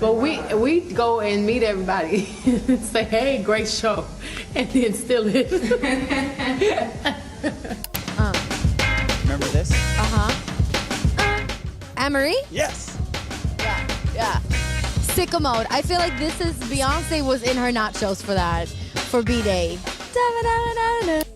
But we go and meet everybody and say, hey, great show, and then still live. Remember this? Amerie? Yes. Yeah. Sicko Mode. I feel like this is Beyonce was in her nachos for that, for B-Day.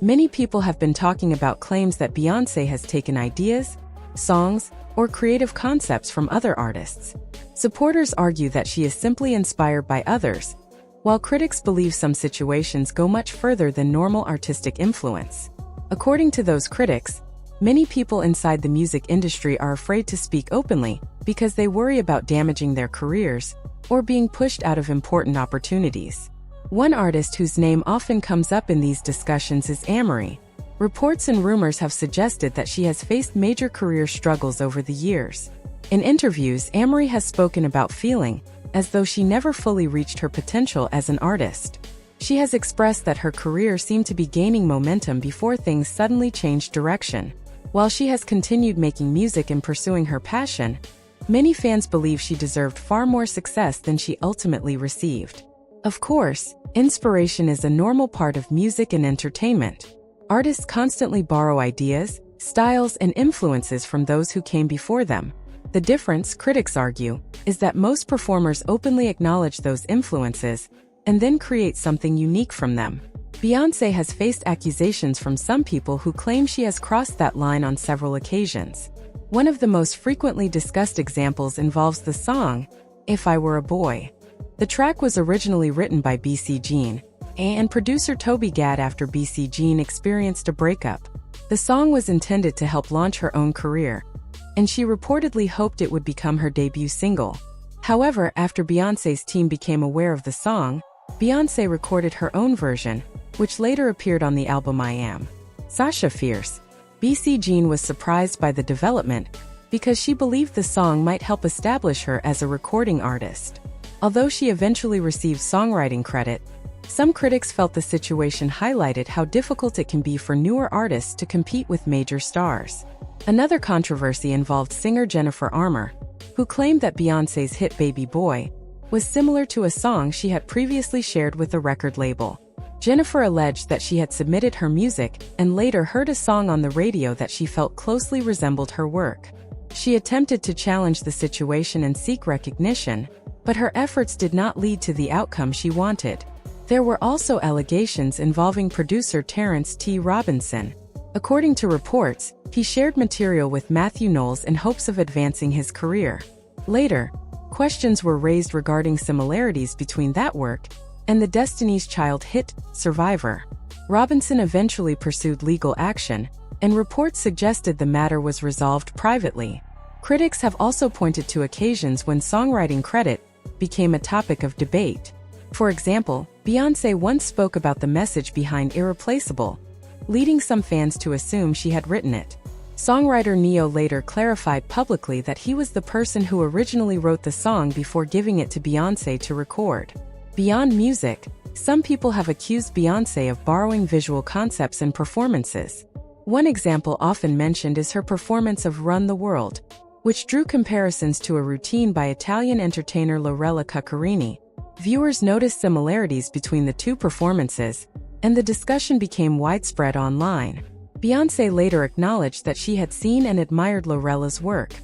Many people have been talking about claims that Beyoncé has taken ideas, songs, or creative concepts from other artists. Supporters argue that she is simply inspired by others, while critics believe some situations go much further than normal artistic influence. According to those critics, many people inside the music industry are afraid to speak openly because they worry about damaging their careers or being pushed out of important opportunities. One artist whose name often comes up in these discussions is Amerie. Reports and rumors have suggested that she has faced major career struggles over the years. In interviews, Amerie has spoken about feeling as though she never fully reached her potential as an artist. She has expressed that her career seemed to be gaining momentum before things suddenly changed direction. While she has continued making music and pursuing her passion, many fans believe she deserved far more success than she ultimately received. Of course, inspiration is a normal part of music and entertainment. Artists constantly borrow ideas, styles, and influences from those who came before them. The difference, critics argue, is that most performers openly acknowledge those influences and then create something unique from them. Beyoncé has faced accusations from some people who claim she has crossed that line on several occasions. One of the most frequently discussed examples involves the song, If I Were a Boy. The track was originally written by BC Jean and producer Toby Gad after BC Jean experienced a breakup. The song was intended to help launch her own career, and she reportedly hoped it would become her debut single. However, after Beyoncé's team became aware of the song, Beyoncé recorded her own version, which later appeared on the album I Am. Sasha Fierce. BC Jean was surprised by the development because she believed the song might help establish her as a recording artist. Although she eventually received songwriting credit, some critics felt the situation highlighted how difficult it can be for newer artists to compete with major stars. Another controversy involved singer Jennifer Armour, who claimed that Beyoncé's hit Baby Boy was similar to a song she had previously shared with the record label. Jennifer alleged that she had submitted her music and later heard a song on the radio that she felt closely resembled her work. She attempted to challenge the situation and seek recognition, but her efforts did not lead to the outcome she wanted. There were also allegations involving producer Terrence T. Robinson. According to reports, he shared material with Matthew Knowles in hopes of advancing his career. Later, questions were raised regarding similarities between that work and the Destiny's Child hit, Survivor. Robinson eventually pursued legal action, and reports suggested the matter was resolved privately. Critics have also pointed to occasions when songwriting credit became a topic of debate. For example, Beyoncé once spoke about the message behind Irreplaceable, leading some fans to assume she had written it. Songwriter Ne-Yo later clarified publicly that he was the person who originally wrote the song before giving it to Beyoncé to record. Beyond music, some people have accused Beyoncé of borrowing visual concepts and performances. One example often mentioned is her performance of Run the World, which drew comparisons to a routine by Italian entertainer Lorella Cuccarini. Viewers noticed similarities between the two performances, and the discussion became widespread online. Beyoncé later acknowledged that she had seen and admired Lorella's work.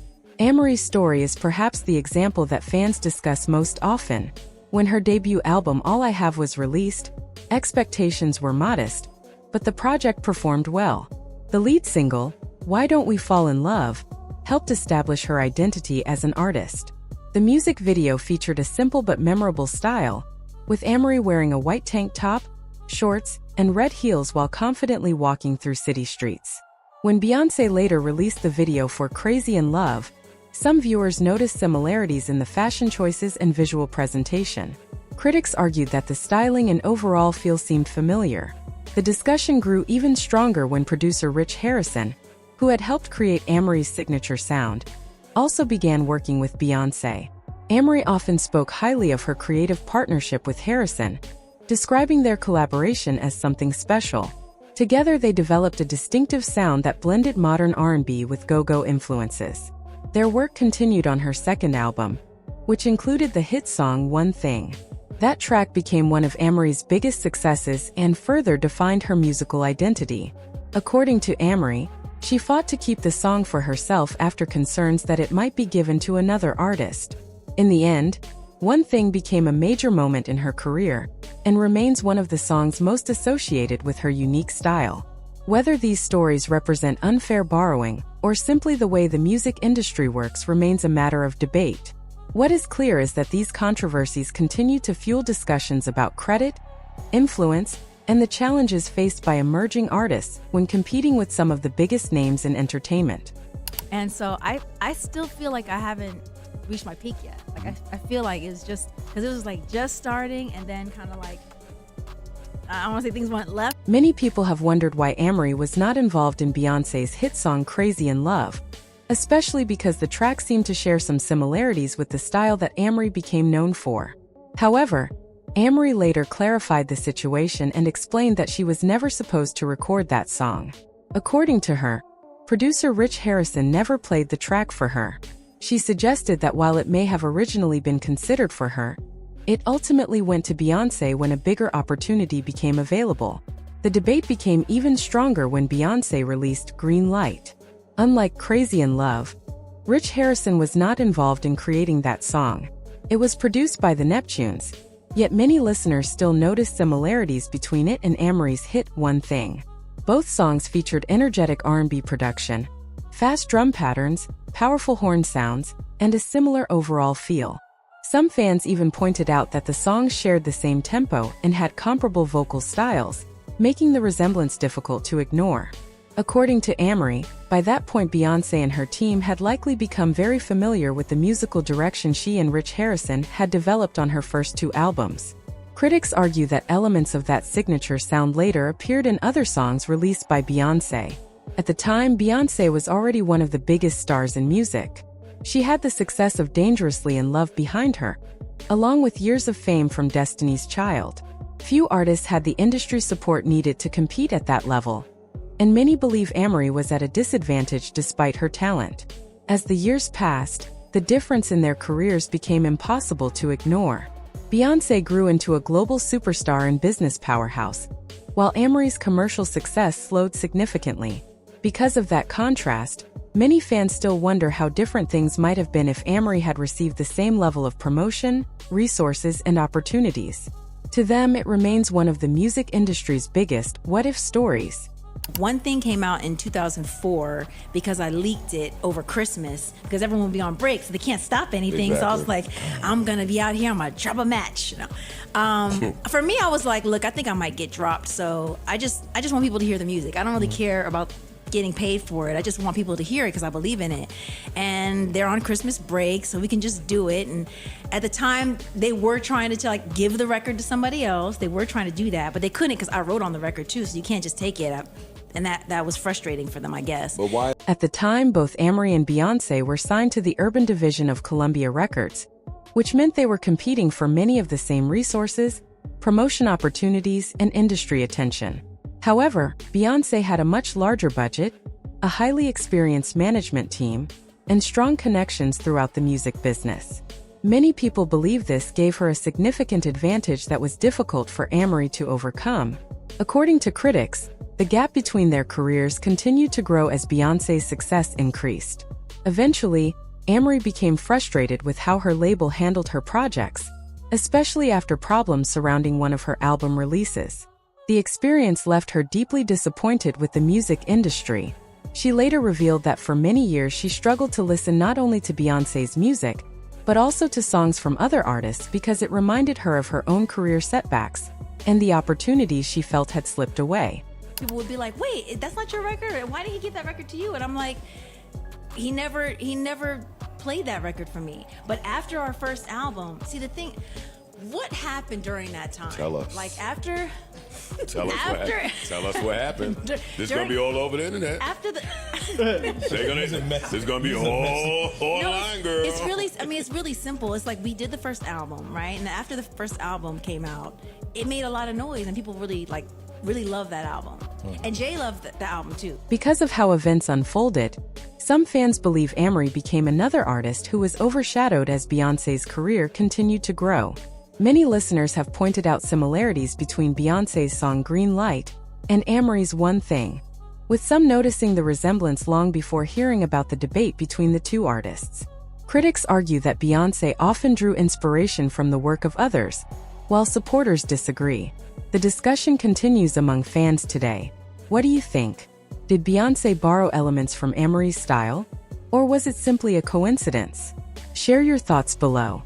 Amerie's story is perhaps the example that fans discuss most often. When her debut album All I Have was released, expectations were modest, but the project performed well. The lead single, Why Don't We Fall in Love, helped establish her identity as an artist. The music video featured a simple but memorable style, with Amerie wearing a white tank top, shorts, and red heels while confidently walking through city streets. When Beyoncé later released the video for Crazy in Love, some viewers noticed similarities in the fashion choices and visual presentation. Critics argued that the styling and overall feel seemed familiar. The discussion grew even stronger when producer Rich Harrison, who had helped create Amerie's signature sound, also began working with Beyoncé. Amerie often spoke highly of her creative partnership with Harrison, describing their collaboration as something special. Together they developed a distinctive sound that blended modern R&B with go-go influences. Their work continued on her second album, which included the hit song One Thing. That track became one of Amerie's biggest successes and further defined her musical identity. According to Amerie, she fought to keep the song for herself after concerns that it might be given to another artist. In the end, One Thing became a major moment in her career and remains one of the songs most associated with her unique style. Whether these stories represent unfair borrowing or simply the way the music industry works remains a matter of debate. What is clear is that these controversies continue to fuel discussions about credit, influence, and the challenges faced by emerging artists when competing with some of the biggest names in entertainment. And so I still feel like I haven't reached my peak yet. Like I feel like it's just, because it was like just starting and then kind of like, I don't want to say things went left. Many people have wondered why Amerie was not involved in Beyoncé's hit song Crazy in Love, especially because the track seemed to share some similarities with the style that Amerie became known for. However, Amerie later clarified the situation and explained that she was never supposed to record that song. According to her, producer Rich Harrison never played the track for her. She suggested that while it may have originally been considered for her, it ultimately went to Beyoncé when a bigger opportunity became available. The debate became even stronger when Beyoncé released Green Light. Unlike Crazy in Love, Rich Harrison was not involved in creating that song. It was produced by the Neptunes, yet many listeners still noticed similarities between it and Amerie's hit One Thing. Both songs featured energetic R&B production, fast drum patterns, powerful horn sounds, and a similar overall feel. Some fans even pointed out that the songs shared the same tempo and had comparable vocal styles, making the resemblance difficult to ignore. According to Amerie, by that point Beyoncé and her team had likely become very familiar with the musical direction she and Rich Harrison had developed on her first two albums. Critics argue that elements of that signature sound later appeared in other songs released by Beyoncé. At the time, Beyoncé was already one of the biggest stars in music. She had the success of Dangerously in Love behind her, along with years of fame from Destiny's Child. Few artists had the industry support needed to compete at that level, and many believe Amerie was at a disadvantage despite her talent. As the years passed, the difference in their careers became impossible to ignore. Beyoncé grew into a global superstar and business powerhouse, while Amerie's commercial success slowed significantly. Because of that contrast, many fans still wonder how different things might have been if Amerie had received the same level of promotion, resources, and opportunities. To them, it remains one of the music industry's biggest what-if stories. One Thing came out in 2004 because I leaked it over Christmas because everyone would be on break, so they can't stop anything. Exactly. So I was like, I'm gonna be out here, I'm gonna drop a match. You know, for me, I was like, look, I think I might get dropped. So I just want people to hear the music. I don't really care about getting paid for it. I just want people to hear it because I believe in it. And they're on Christmas break, so we can just do it. And at the time, they were trying to like give the record to somebody else. They were trying to do that, but they couldn't because I wrote on the record too. So you can't just take it. And that was frustrating for them, I guess. But why? At the time, both Amerie and Beyoncé were signed to the urban division of Columbia Records, which meant they were competing for many of the same resources, promotion opportunities, and industry attention. However, Beyoncé had a much larger budget, a highly experienced management team, and strong connections throughout the music business. Many people believe this gave her a significant advantage that was difficult for Amerie to overcome. According to critics, the gap between their careers continued to grow as Beyoncé's success increased. Eventually, Amerie became frustrated with how her label handled her projects, especially after problems surrounding one of her album releases. The experience left her deeply disappointed with the music industry. She later revealed that for many years she struggled to listen not only to Beyoncé's music, but also to songs from other artists because it reminded her of her own career setbacks and the opportunities she felt had slipped away. People would be like, wait, that's not your record? Why did he give that record to you? And I'm like, he never played that record for me. But after our first album, see the thing, what happened during that time? Tell us. Like after... Tell us what happened. This is going to be all over the internet. After the... This is going to be a whole line, girl. It's really simple. It's like we did the first album, right? And after the first album came out, it made a lot of noise and people really like really love that album. And Jay loved the album too. Because of how events unfolded, some fans believe Amerie became another artist who was overshadowed as Beyoncé's career continued to grow. Many listeners have pointed out similarities between Beyoncé's song Green Light and Amerie's One Thing, with some noticing the resemblance long before hearing about the debate between the two artists. Critics argue that Beyoncé often drew inspiration from the work of others, while supporters disagree. The discussion continues among fans today. What do you think? Did Beyoncé borrow elements from Amerie's style? Or was it simply a coincidence? Share your thoughts below.